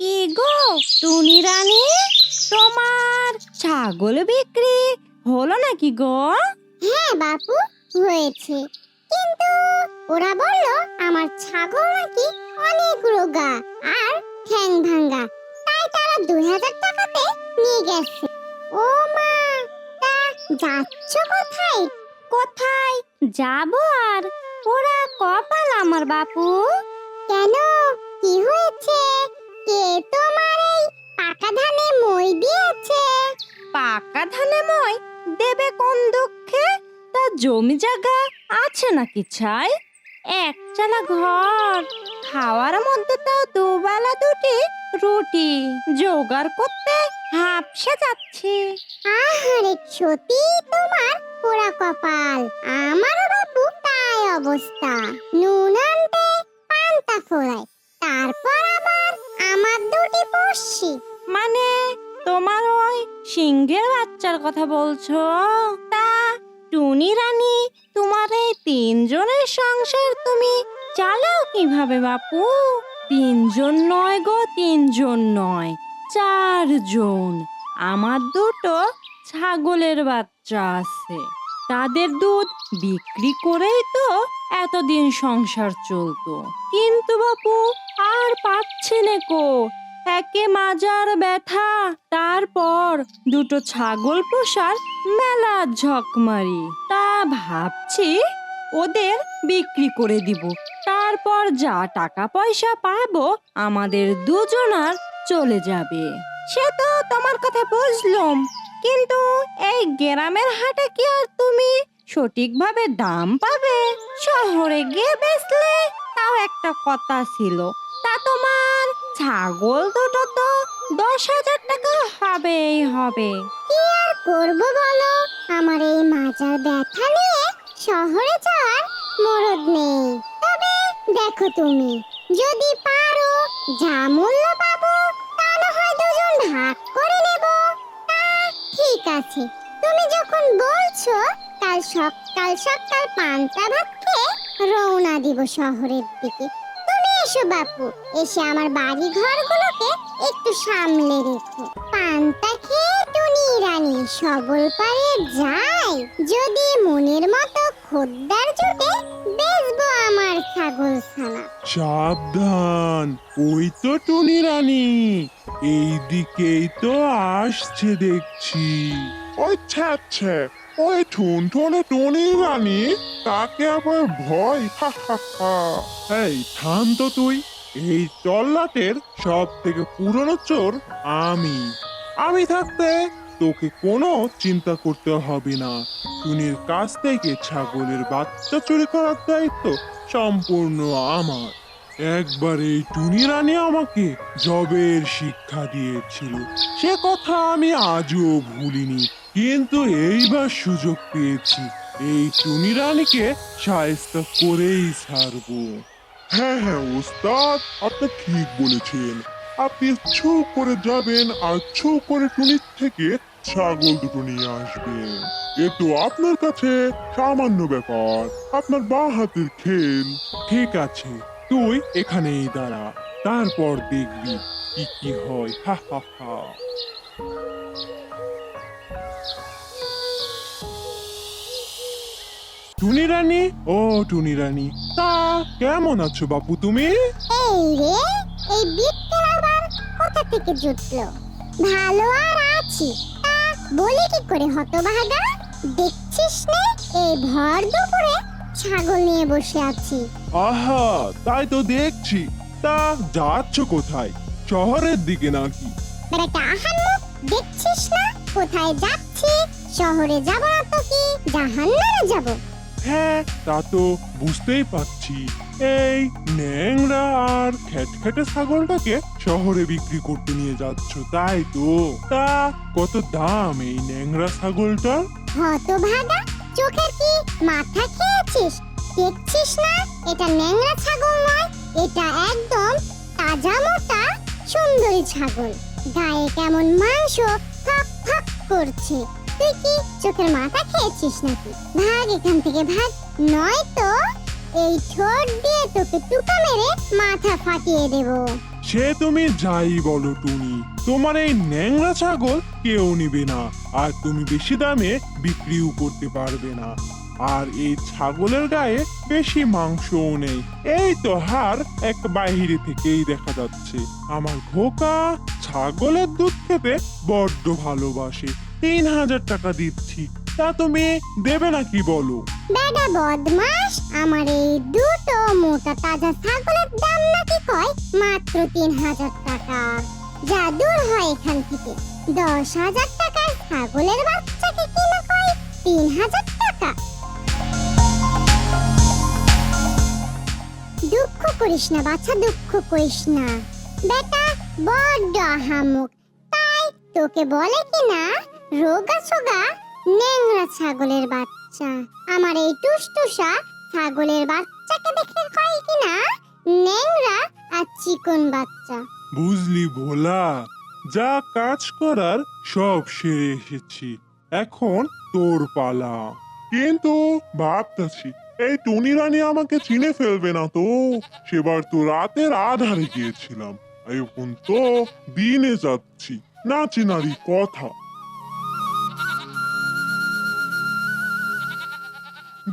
কি গো টুনি রানী, তোমার ছাগল বিক্রি হলো নাকি গো? হ্যাঁ বাপু, হয়েছে। কিন্তু ওরা বলল আমার ছাগল নাকি অনেক রোগা আর ঠ্যাং ভাঙা, তাই তারা 2000 টাকাতে নিয়ে গেছে। ও মা, তা যাচ্ছ কোথায়? কোথায় যাব আর, ওরা কপাল আমার বাপু। কেন, কি হয়েছে? কে তোমার এই পাকা ধানে মই দিয়েছে? পাকা ধানে মই দেবে কোন দুঃখে? তা জমি জায়গা আছে নাকি ছাই? এক চালা ঘর, খাওয়ার মধ্যে তাও দুবেলা দুটি রুটি জোগাড় করতে হাঁপসে যাচ্ছি। আহারে সত্যি তোমার পোড়া কপাল। আমারও বাপু তাই অবস্থা। নুন আনতে পান্তা ফোড়ায়, তারপর আবার আমার দুটি পড়শি। মানে তোমার ওই সিংহের বাচ্চার কথা বলছো? তা টুনি রানী, তোমার এই তিনজনের সংসার তুমি চালাও কিভাবে বাপু? তিনজন নয় গো, তিনজন নয়, চারজন। আমার দুটো ছাগলের বাচ্চা আছে, তাদের দুধ বিক্রি করেই তো এতদিন সংসার চলতো। কিন্তু বাপু আর পাচ্ছি না কো, একে মাজার ব্যথা, তারপর দুটো ছাগল পোষার মেলা ঝকমারি। তা ভাবছি ওদের বিক্রি করে দিব, তারপর যা টাকা পয়সা পাবো আমাদের দুজনার চলে যাবে। সে তো তোমার কথা বুঝলাম, কিন্তু এই গ্রামের হাটে কি আর তুমি সঠিকভাবে দাম পাবে? শহরে গিয়ে বেচলে তাও একটা কথা ছিল। তা তোমার ছাগল দুটো তো 10,000 টাকা হবেই হবে। কি আর করবো বলো, আমার এই মাজার ব্যথা নিয়ে শহরে যাওয়ার মরদ নেই। তবে দেখো তুমি, যদি পারো যা মূল্য পাবো তা না হয় দুজন ভাগ করে নেব। তা ঠিক আছে, তুমি যখন বলছো, কাল সকাল সকাল পান্তা ভাত খেয়ে রওনা দিব শহরের দিকে। তুমি এসো বাপু, এসে আমার বাড়ি ঘরগুলোকে একটু সামলে রেখো। পান্তা খেয়ে টুনি রানী সবল পারে যায়, যদি মনের মতো খদ্দের জুটে বেচবো আমার ছাগল ছানা। সাবধান, ওই তো টুনি রানী, এই দিকেই তো আসছে দেখছি। ওই ছ্যাঁচ্ছে, ওই ঠুনঠুনে টুনি রানী, তাকে আবার ভয়? হা হা হা। এই থাম তো তুই, এই তল্লাটের সব থেকে পুরনো চোর আমি থাকতে তোকে কোনো চিন্তা করতে হবে না। টুনির কাছ থেকে ছাগলের বাচ্চা চুরি করার দায়িত্ব সম্পূর্ণ আমার। একবার এই টুনি রানী আমাকে জবের শিক্ষা দিয়েছিল, সে কথা আমি আজও ভুলিনি। কিন্তু এইবার সুযোগ পেয়েছি, এই টুনি রানীকে শায়েস্তা করেই ছাড়বো। হ্যাঁ হ্যাঁ ওস্তাদ, আপনি ঠিক বলেছেন। আপনি ছু করে যাবেন আর ছু করে টুনির থেকে ছাগল দুটো নিয়ে আসবেন। এ তো আপনার কাছে সামান্য ব্যাপার, আপনার বাঁ হাতের খেল। ঠিক আছে, তুই এখানেই দাঁড়া, তারপর দেখবি কি কি হয়। হা হা হা। টুনি রানী, ও টুনি রানী, তা কেমন আছো বাপু তুমি? এই রে, এই বিটটা আবার কোথা থেকে জুটলো? ভালো আর আছি, তা বলি কি করে হতভাগা? দেখছিস না, এই ভর দুপুরে ছাগল নিয়ে বসে আছি। আহা, তাই তো দেখছি। তা যাচ্ছ কোথায়, শহরের দিকে নাকি? বেটা আহাম্মক, দেখছিস না কোথায় যাচ্ছি? শহরে যাব না তো কি জাহান্নামে যাব? হ্যাঁ, তা তো বুঝতেই পারছি। এই ন্যাংরা আর খ্যাটখ্যাটে ছাগলটাকে শহরে বিক্রি করতে নিয়ে যাচ্ছ, তাই তো? তা কত দাম এই ন্যাংরা ছাগলটার? হতভাগা, চোখের কি মাথা খেয়েছিস? দেখছিস না এটা ন্যাংরা ছাগল নয়, এটা একদম তাজা মোটা সুন্দরী ছাগল। গায়ে কেমন মাংস ফক ফক করছে। তুই কি চোখের মাথা খেয়েছিস নাকি? ভাগ এখান থেকে ভাগ, নয়তো এই ঠোঁট দিয়ে তোকে টুকা মেরে মাথা ফাটিয়ে দেব। সে তুমি যাই বলো টুনি, তোমার এই ন্যাংরা ছাগল কেউ নিবে না, আর তুমি বেশি দামে বিক্রিও করতে পারবে না। আর এই ছাগলের গায়ে বেশি মাংসও নেই, এই তো হাড় এক বাইরে থেকেই দেখা যাচ্ছে। আমার খোকা ছাগলের দুধ খেতে বড্ড ভালোবাসে, 3000 টাকা দিচ্ছি, তা তুমি দেবে নাকি বলো? বেটা বদমাস, আমার এই দুটো মোটা তাজা ছাগলের দাম নাকি কয় মাত্র 3000 টাকা। যা দূর হয় এখান থেকে। 10,000 টাকার ছাগলের বাচ্চাকে কিনা কয় 3000 টাকা। দুঃখ করিস না বাচ্চা, দুঃখ করিস না। বেটা বড্ড আহামুক, তাই তোকে বলে কিনা রোগা সোগা ন্যাংরা ছাগলের বাচ্চা। আমার এই টুসটুসা ছাগলের বাচ্চাকে দেখে কয় কিনা ন্যাংরা আর চিকন বাচ্চা। বুঝলি ভোলা, যা কাজ করার সব সেরে এসেছি, এখন তোর পালা। কিন্তু ভাবতেছি এই টুনি রানী আমাকে চিনে ফেলবে না তো? সেবার তো রাতের আধারে গিয়েছিলাম, এখন তো দিনে যাচ্ছি, না চিনারি কথা।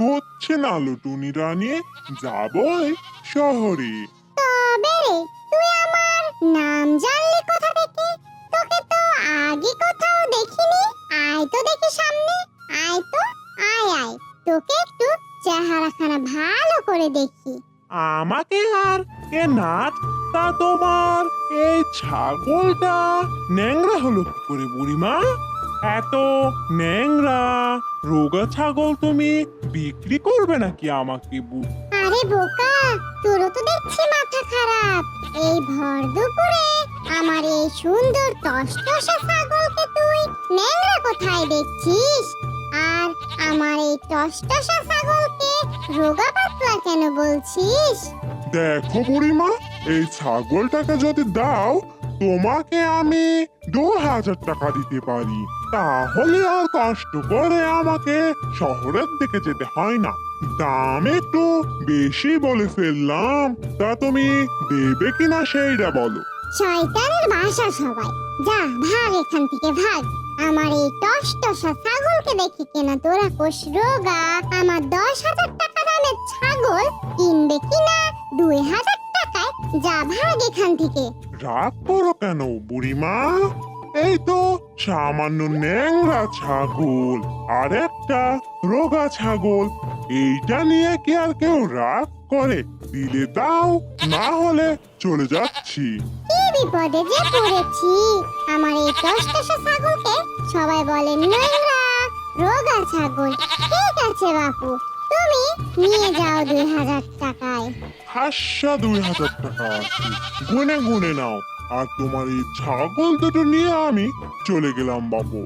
গোচ্ছে না লো টুনি রানী, যাবই শহরে। তবে রে, তুই আমার নাম জানলি কোথা থেকে? তোকে তো আগে কোথাও দেখিনি। আয় তো দেখি সামনে, আয় তো, আয় আয়, তোকে একটু চেহারাখানা ভালো করে দেখি। আমাকে আর কে নাচ? তা তোমার এই ছাগলটা ন্যাংরা হলো কি করে বুড়িমা? এত ন্যাংরা রোগা ছাগল তুমি বিক্রি করবে নাকি আমাকে? আরে বোকা, তোরও তো দেখছি মাথা খারাপ। এই ভর দুপুরে আমার এই সুন্দর টসটসে ছাগলকে তুই ন্যাংরা কোথায় দেখছিস? আর আমার এই টসটসে ছাগলকে রোগা পাতলা কেন বলছিস? দেখো বুড়িমা, এই ছাগলটাকে যদি দাও তোমাকে আমি 2000 টাকা দিতে পারি, তাহলে আর কষ্ট করে আমাকে শহরের দিকে যেতে হয় না। দাম একটু বেশি বলে ফেললাম, তা তুমি দেবে কিনা সেইটা বলো। শয়তানের বাসা সবাই, যা ভাগ এখান থেকে ভাগ। আমার এই টসটসা ছাগলকে দেখে কেনা তোরা কোষ রোগা আমার 10,000 টাকা দামের ছাগল কিনবে কিনা 2,000 টাকায়। যা ভাগ এখান থেকে। রাগ করো কেন বুড়িমা? এই তো সামান্য ন্যাংরা ছাগল আর একটা রোগা ছাগল, এইটা নিয়ে কি আর কেউ রাগ করে? দিলে দাও, না হলে চলে যাচ্ছি। কি বিপদে যে পড়েছি। আমার এই টসটসা ছাগলকে সবাই বলে নোংরা রোগা ছাগল। ঠিক আছে বাপু, তুমি নিয়ে যাও 2,000 টাকায়। হাস্যা 2000 টাকা আছে, গুনে গুনে নাও। আর তোমার এই ছাগল দুটো নিয়ে আমি চলে গেলাম বাবু।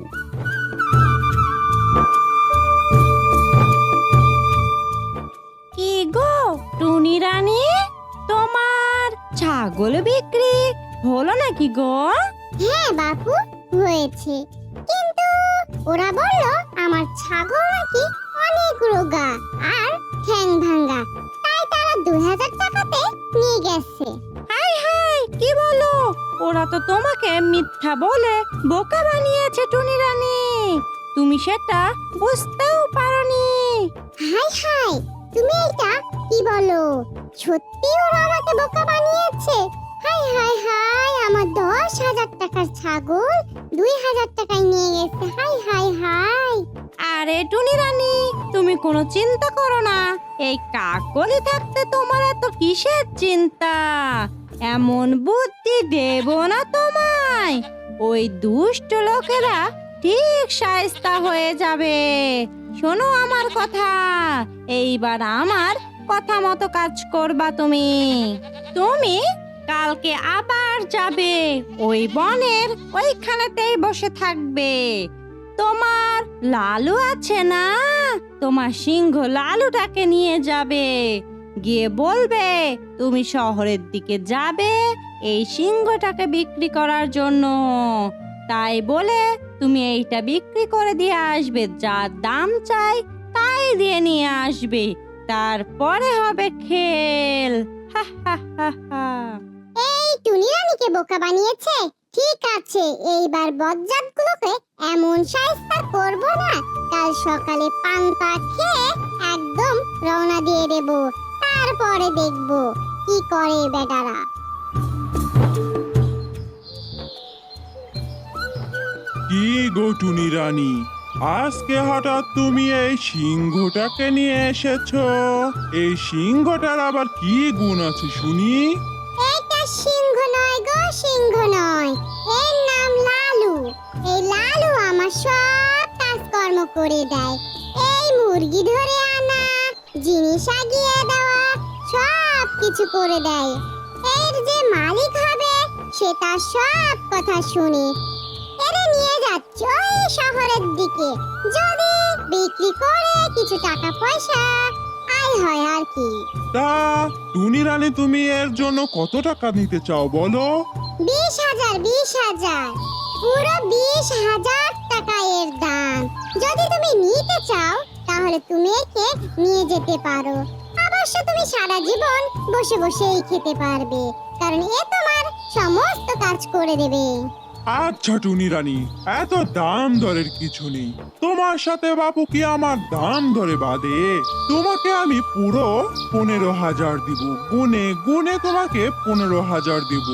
কি গো টুনি রানী, তোমার ছাগল বিক্রি হলো নাকি গো? হ্যাঁ বাপু, হয়েছে। কিন্তু ওরা বলল আমার ছাগল নাকি অনেক রোগা আর ঠ্যাং ভাঙা, তাই তারা 2,000 টাকাতে নিয়ে গেছে। হাই হাই, কি বলো? ওরা তো তোমাকে মিথ্যা বলে বোকা বানিয়েছে টুনি রানী, তুমি সেটা বুঝতেও পারোনি। হাই হাই, তুমি এটা কি বলো? সত্যি ওরা আমাকে বোকা বানিয়েছে? হাই হাই হাই, আমার 10,000 টাকার ছাগল 2,000 টাকায় নিয়ে গেছে। High high high. আরে টুনি রানী, তুমি কোনো চিন্তা করো না, এই কাকলি থাকতে তোমার এত কিসের চিন্তা? এমন বুদ্ধি দেব না তোমায়, ওই দুষ্ট লোকেরা ঠিক শায়েস্তা হয়ে যাবে। শোনো আমার কথা, এইবার আমার কথা মতো কাজ করবা তুমি। তুমি কালকে আবার যাবে, ওই বনের ওইখানেতেই বসে থাকবে। তোমার লালু আছে না, তোমার সিংহ লালুটাকে নিয়ে যাবে, গিয়ে বলবে তুমি শহরের দিকে যাবে এই সিংহটাকে বিক্রি করার জন্য। তাই বলে তুমি এইটা বিক্রি করে দিয়ে আসবে, যা দাম চাই তাই দিয়ে নিয়ে আসবে, তারপরে হবে খেল। হা হা হা হা। এই টুনি রানীকে বোকা বানিয়েছে। ঠিক আছে, এইবার বজ্জাতগুলোকে এমন শায়েস্তা করব না, কাল সকালে পান্তা খেয়ে একদম রওনা দিয়ে দেব। তারপরে দেখব কি করে বেটারা। কি গো টুনি রানী, আজকে হঠাৎ তুমি এই সিংহটাকে নিয়ে এসেছো? এই সিংহটার আবার কি গুণ আছে শুনি? এটা সিংহ নয় গো, সিংহ নয়, এর নাম লালু। এই লালু আমার সব কাজকর্ম করে দেয়। এই মুরগি ধরে আনা, জিনিস আগিয়ে দেওয়া, সব কিছু করে দেয়। এর যে মালিক হবে সে তার সব কথা শুনে। এরে নিয়ে যাচ্ছ এই শহরের দিকে, যদি বিক্রি করে কিছু টাকা পয়সা আয় হয় আর কি। তা টুনি রানী, তুমি এর জন্য কত টাকা নিতে চাও বলো? 20,000, 20,000, পুরো 20,000 টাকা এর দাম। যদি তুমি নিতে চাও তাহলে তুমি একে নিয়ে যেতে পারো। অবশ্য তুমি সারা জীবন বসে বসেই খেতে পারবে, কারণ এ তোমার সমস্ত কাজ করে দেবে। আচ্ছা টুনি রানী, এত দাম দরের কিছু নেই। তোমার সাথে বাপু কি আমার দাম দরে বাদে? তোমাকে আমি পুরো 15,000 দিব, গুনে গুনে তোমাকে 15,000 দিব।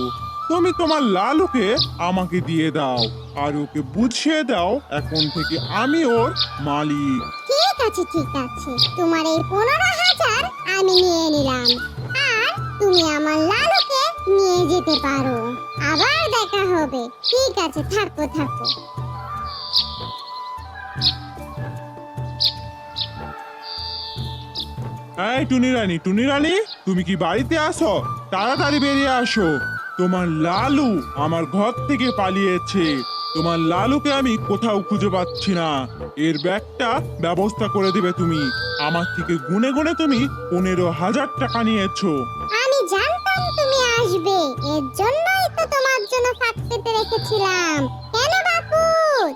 তুমি তোমার লালুকে আমাকে দিয়ে দাও, আর ওকে বুঝিয়ে দাও এখন থেকে আমি ওর মালিক। ঠিক আছে, ঠিক আছে, তোমার এই 15,000 আমি নিয়ে নিলাম, আর তুমি আমার লালুকে নিয়ে যেতে পারো। আবার দেখা হবে। ঠিক আছে, থাকো থাকো। এই টুনি রানী, টুনি রানী, তুমি কি বাড়িতে আসো? তাড়াতাড়ি বেরিয়ে আসো। তোমার লালু আমার ঘর থেকে পালিয়েছে। তোমার লালুকে আমি কোথাও খুঁজে পাচ্ছি না। এর ব্যাগটা ব্যবস্থা করে দিবে তুমি। আমার থেকে গুনে গুনে তুমি 15,000 টাকা নিয়েছো। আমি জানতাম তুমি আসবে, এর জন্যই তো তোমার জন্য ফাঁক পেতে রেখেছিলাম। কেন বাপু,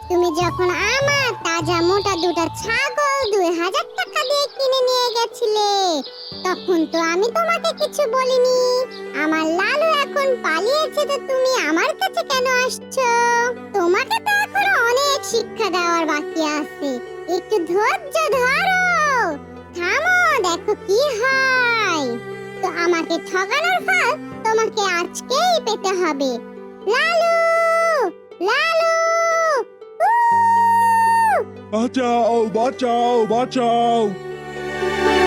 তুমি যখন আমার তাজা মোটা দুটো ছাগল 2,000 টাকা দিয়ে কিনে নিয়ে গেছিলে, তখন তো আমি তোমাকে কিছু বলিনি। আমার লালু এখন পালিয়েছে, তো তুমি আমার কাছে কেন আসছো? তোমাকে তো এখনো অনেক শিক্ষা দেওয়ার বাকি আছে। একটু ধৈর্য ধরো, থামো, দেখো কি হয়। তো আমাকে ঠকানোর ফল তোমাকে আজকেই পেতে হবে। লালু, লালু, বাঁচাও, বাঁচাও, বাঁচাও!